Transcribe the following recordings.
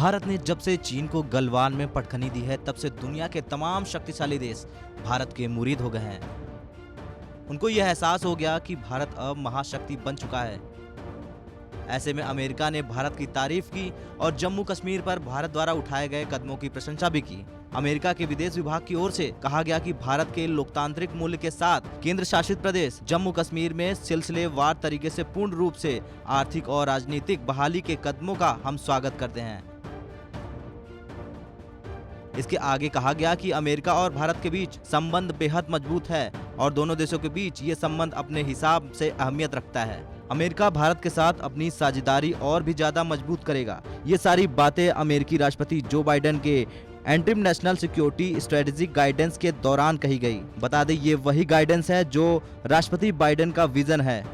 भारत ने जब से चीन को गलवान में पटखनी दी है, तब से दुनिया के तमाम शक्तिशाली देश भारत के मुरीद हो गए हैं। उनको यह एहसास हो गया कि भारत अब महाशक्ति बन चुका है। ऐसे में अमेरिका ने भारत की तारीफ की और जम्मू कश्मीर पर भारत द्वारा उठाए गए कदमों की प्रशंसा भी की। अमेरिका के विदेश विभाग की ओर से कहा गया कि भारत के लोकतांत्रिक मूल्य के साथ केंद्र शासित प्रदेश जम्मू कश्मीर में सिलसिलेवार तरीके से पूर्ण रूप से आर्थिक और राजनीतिक बहाली के कदमों का हम स्वागत करते हैं। इसके आगे कहा गया कि अमेरिका और भारत के बीच संबंध बेहद मजबूत है और दोनों देशों के बीच ये संबंध अपने हिसाब से अहमियत रखता है। अमेरिका भारत के साथ अपनी साझेदारी और भी ज्यादा मजबूत करेगा। ये सारी बातें अमेरिकी राष्ट्रपति जो बाइडेन के interim national security strategic guidance के दौरान कही गई। बता दें, ये वही गाइडेंस है जो राष्ट्रपति बाइडेन का विजन है,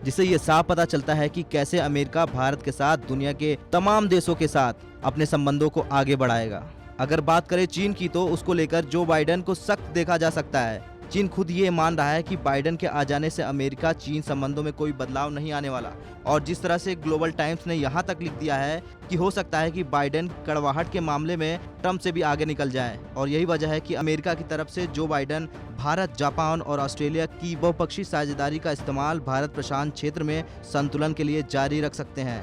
जिससे ये साफ पता चलता है कि कैसे अमेरिका भारत के साथ दुनिया के तमाम देशों के साथ अपने संबंधों को आगे बढ़ाएगा। अगर बात करें चीन की, तो उसको लेकर जो बाइडेन को सख्त देखा जा सकता है। चीन खुद ये मान रहा है कि बाइडेन के आ जाने से अमेरिका चीन संबंधों में कोई बदलाव नहीं आने वाला, और जिस तरह से ग्लोबल टाइम्स ने यहाँ तक लिख दिया है कि हो सकता है कि बाइडेन कड़वाहट के मामले में ट्रंप से भी आगे निकल जाए। और यही वजह है कि अमेरिका की तरफ से जो बाइडेन भारत, जापान और ऑस्ट्रेलिया की बहुपक्षीय साझेदारी का इस्तेमाल भारत प्रशांत क्षेत्र में संतुलन के लिए जारी रख सकते हैं।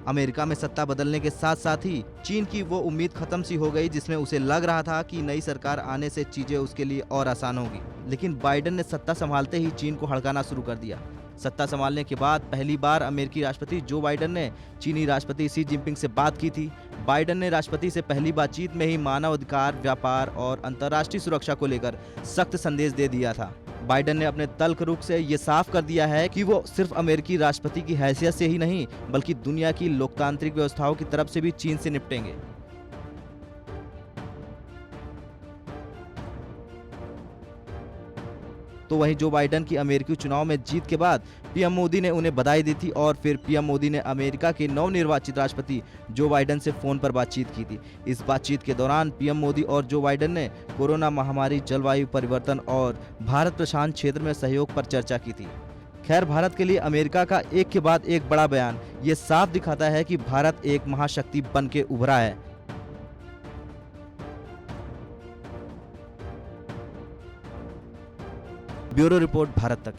अमेरिका में सत्ता बदलने के साथ साथ ही चीन की वो उम्मीद खत्म सी हो गई जिसमें उसे लग रहा था कि नई सरकार आने से चीजें उसके लिए और आसान होगी। लेकिन बाइडेन ने सत्ता संभालते ही चीन को हड़काना शुरू कर दिया। सत्ता संभालने के बाद पहली बार अमेरिकी राष्ट्रपति जो बाइडेन ने चीनी राष्ट्रपति शी जिनपिंग से बात की थी। बाइडेन ने राष्ट्रपति से पहली बातचीत में ही मानवाधिकार, व्यापार और अंतर्राष्ट्रीय सुरक्षा को लेकर सख्त संदेश दे दिया था। बाइडेन ने अपने तल्ख रुख से ये साफ कर दिया है कि वो सिर्फ अमेरिकी राष्ट्रपति की हैसियत से ही नहीं, बल्कि दुनिया की लोकतांत्रिक व्यवस्थाओं की तरफ से भी चीन से निपटेंगे। तो वहीं जो बाइडेन की अमेरिकी चुनाव में जीत के बाद पीएम मोदी ने उन्हें बधाई दी थी, और फिर पीएम मोदी ने अमेरिका के नवनिर्वाचित राष्ट्रपति जो बाइडेन से फोन पर बातचीत की थी। इस बातचीत के दौरान पीएम मोदी और जो बाइडेन ने कोरोना महामारी, जलवायु परिवर्तन और भारत प्रशांत क्षेत्र में सहयोग पर चर्चा की थी। खैर, भारत के लिए अमेरिका का एक के बाद एक बड़ा बयान ये साफ दिखाता है कि भारत एक महाशक्ति बन के उभरा है। ब्यूरो रिपोर्ट, भारत तक।